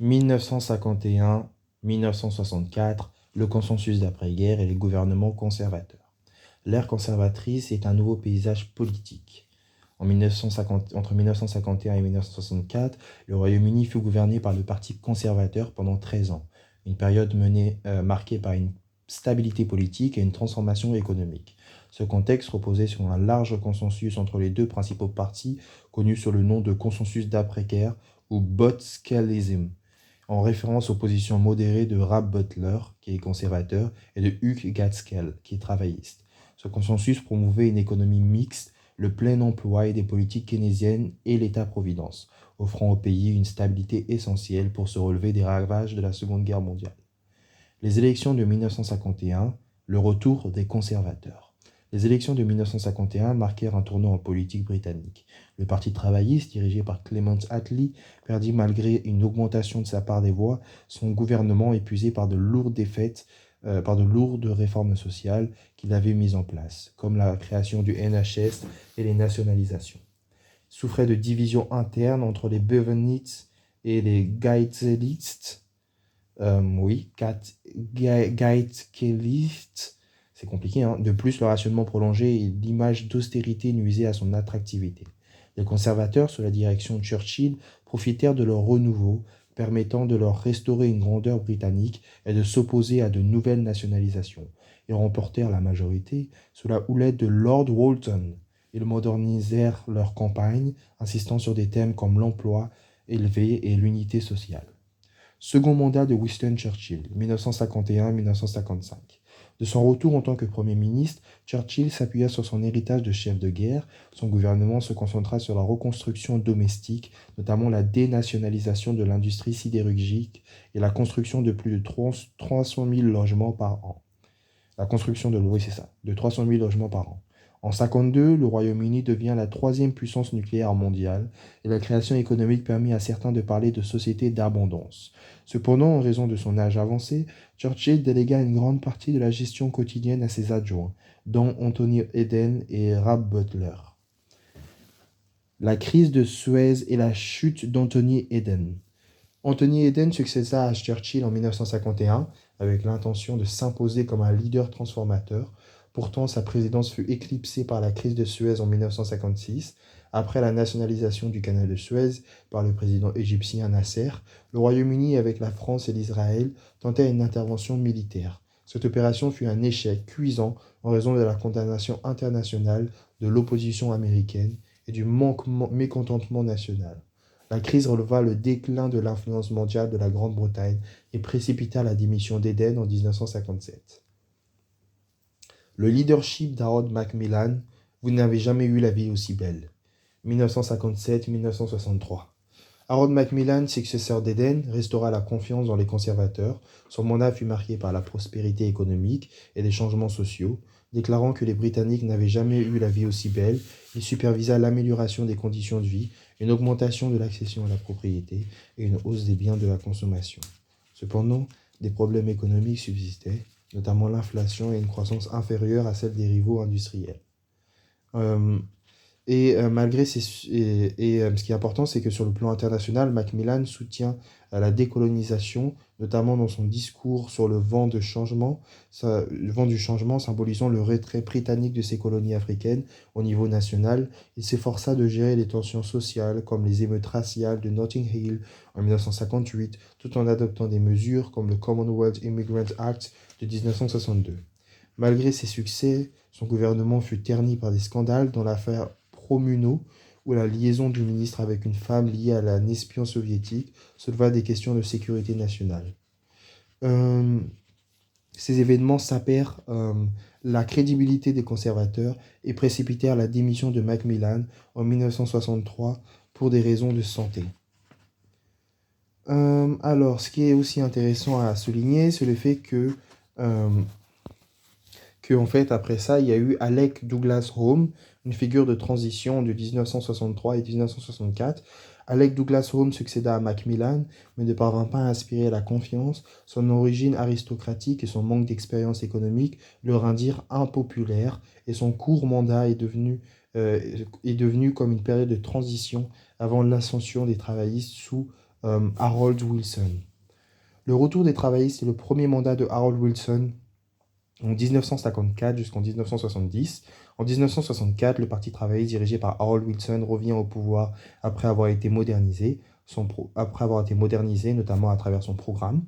1951-1964, le consensus d'après-guerre et les gouvernements conservateurs. L'ère conservatrice est un nouveau paysage politique. Entre 1951 et 1964, le Royaume-Uni fut gouverné par le Parti conservateur pendant 13 ans, une période marquée par une stabilité politique et une transformation économique. Ce contexte reposait sur un large consensus entre les deux principaux partis, connus sous le nom de consensus d'après-guerre ou Botskellism, en référence aux positions modérées de Rab Butler, qui est conservateur, et de Hugh Gaitskell, qui est travailliste. Ce consensus promouvait une économie mixte, le plein emploi et des politiques keynésiennes et l'État-providence, offrant au pays une stabilité essentielle pour se relever des ravages de la Seconde Guerre mondiale. Les élections de 1951, le retour des conservateurs. Les élections de 1951 marquèrent un tournant en politique britannique. Le Parti travailliste, dirigé par Clement Attlee, perdit malgré une augmentation de sa part des voix, son gouvernement épuisé par de lourdes réformes sociales qu'il avait mises en place, comme la création du NHS et les nationalisations. Il souffrait de divisions internes entre les Bevanites et les Gaitskellistes. Gaitskelliste, c'est compliqué, hein. De plus, le rationnement prolongé et l'image d'austérité nuisaient à son attractivité. Les conservateurs, sous la direction de Churchill, profitèrent de leur renouveau, permettant de leur restaurer une grandeur britannique et de s'opposer à de nouvelles nationalisations. Ils remportèrent la majorité sous la houlette de Lord Walton. Ils modernisèrent leur campagne, insistant sur des thèmes comme l'emploi élevé et l'unité sociale. Second mandat de Winston Churchill, 1951-1955. De son retour en tant que Premier ministre, Churchill s'appuya sur son héritage de chef de guerre. Son gouvernement se concentra sur la reconstruction domestique, notamment la dénationalisation de l'industrie sidérurgique et la construction de plus de 300 000 logements par an. De 300 000 logements par an. En 1952, le Royaume-Uni devient la troisième puissance nucléaire mondiale et la création économique permit à certains de parler de société d'abondance. Cependant, en raison de son âge avancé, Churchill délégua une grande partie de la gestion quotidienne à ses adjoints, dont Anthony Eden et Rab Butler. La crise de Suez et la chute d'Anthony Eden. Anthony Eden succéda à Churchill en 1951 avec l'intention de s'imposer comme un leader transformateur. Pourtant, sa présidence fut éclipsée par la crise de Suez en 1956. Après la nationalisation du canal de Suez par le président égyptien Nasser, le Royaume-Uni, avec la France et l'Israël, tentait une intervention militaire. Cette opération fut un échec cuisant en raison de la condamnation internationale de l'opposition américaine et du mécontentement national. La crise releva le déclin de l'influence mondiale de la Grande-Bretagne et précipita la démission d'Eden en 1957. Le leadership d'Harold Macmillan, vous n'avez jamais eu la vie aussi belle. 1957-1963. Harold Macmillan, successeur d'Eden, restaura la confiance dans les conservateurs. Son mandat fut marqué par la prospérité économique et des changements sociaux. Déclarant que les Britanniques n'avaient jamais eu la vie aussi belle, il supervisa l'amélioration des conditions de vie, une augmentation de l'accession à la propriété et une hausse des biens de la consommation. Cependant, des problèmes économiques subsistaient, notamment l'inflation et une croissance inférieure à celle des rivaux industriels. Ce qui est important, c'est que sur le plan international, Macmillan soutient la décolonisation, notamment dans son discours sur le vent du changement symbolisant le retrait britannique de ses colonies africaines au niveau national. Il s'efforça de gérer les tensions sociales, comme les émeutes raciales de Notting Hill en 1958, tout en adoptant des mesures comme le Commonwealth Immigrant Act de 1962. Malgré ses succès, son gouvernement fut terni par des scandales dans l'affaire Promuno, où la liaison du ministre avec une femme liée à un espion soviétique souleva des questions de sécurité nationale. Ces événements sapèrent la crédibilité des conservateurs et précipitèrent la démission de Macmillan en 1963 pour des raisons de santé. Ce qui est aussi intéressant à souligner, c'est le fait que en fait, après ça, il y a eu Alec Douglas Home, une figure de transition de 1963 et 1964. Alec Douglas Home succéda à Macmillan, mais ne parvint pas à inspirer la confiance. Son origine aristocratique et son manque d'expérience économique le rendirent impopulaire, et son court mandat est devenu comme une période de transition avant l'ascension des travaillistes sous Harold Wilson. Le retour des travaillistes est le premier mandat de Harold Wilson en 1954 jusqu'en 1970. En 1964, le Parti travailliste dirigé par Harold Wilson revient au pouvoir après avoir été modernisé, notamment à travers son programme.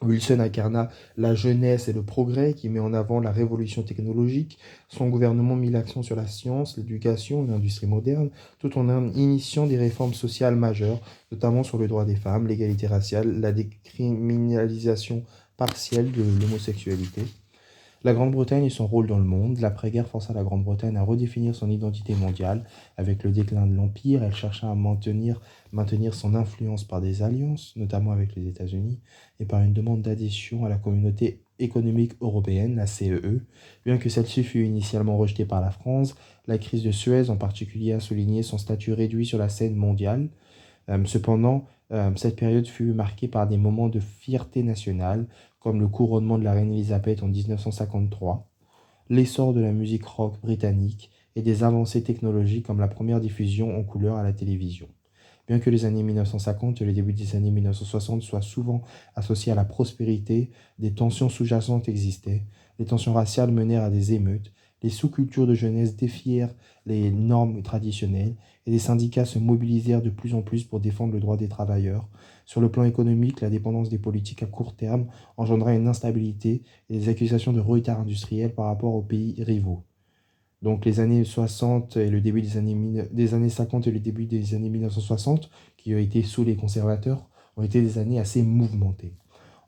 Wilson incarna la jeunesse et le progrès qui met en avant la révolution technologique. Son gouvernement mit l'accent sur la science, l'éducation et l'industrie moderne, tout en initiant des réformes sociales majeures, notamment sur le droit des femmes, l'égalité raciale, la décriminalisation partielle de l'homosexualité. La Grande-Bretagne et son rôle dans le monde. L'après-guerre força la Grande-Bretagne à redéfinir son identité mondiale. Avec le déclin de l'Empire, elle chercha à maintenir son influence par des alliances, notamment avec les États-Unis, et par une demande d'adhésion à la communauté économique européenne, la CEE. Bien que celle-ci fût initialement rejetée par la France, la crise de Suez en particulier a souligné son statut réduit sur la scène mondiale. Cependant, cette période fut marquée par des moments de fierté nationale, comme le couronnement de la reine Elisabeth en 1953, l'essor de la musique rock britannique et des avancées technologiques comme la première diffusion en couleur à la télévision. Bien que les années 1950 et le début des années 1960 soient souvent associés à la prospérité, des tensions sous-jacentes existaient. Les tensions raciales menèrent à des émeutes, les sous-cultures de jeunesse défièrent les normes traditionnelles et les syndicats se mobilisèrent de plus en plus pour défendre le droit des travailleurs. Sur le plan économique, la dépendance des politiques à court terme engendra une instabilité et des accusations de retard industriel par rapport aux pays rivaux. Donc les années 60 et le début des années 50 et le début des années 1960, qui ont été sous les conservateurs, ont été des années assez mouvementées.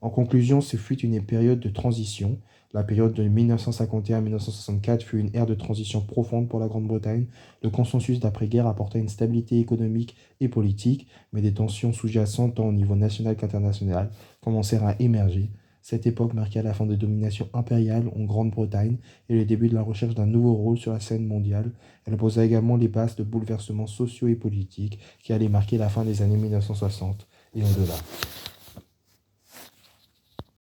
En conclusion, ce fut une période de transition. La période de 1951 à 1964 fut une ère de transition profonde pour la Grande-Bretagne. Le consensus d'après-guerre apporta une stabilité économique et politique, mais des tensions sous-jacentes tant au niveau national qu'international commencèrent à émerger. Cette époque marqua la fin de domination impériale en Grande-Bretagne et le début de la recherche d'un nouveau rôle sur la scène mondiale. Elle posa également les bases de bouleversements sociaux et politiques qui allaient marquer la fin des années 1960 et au-delà.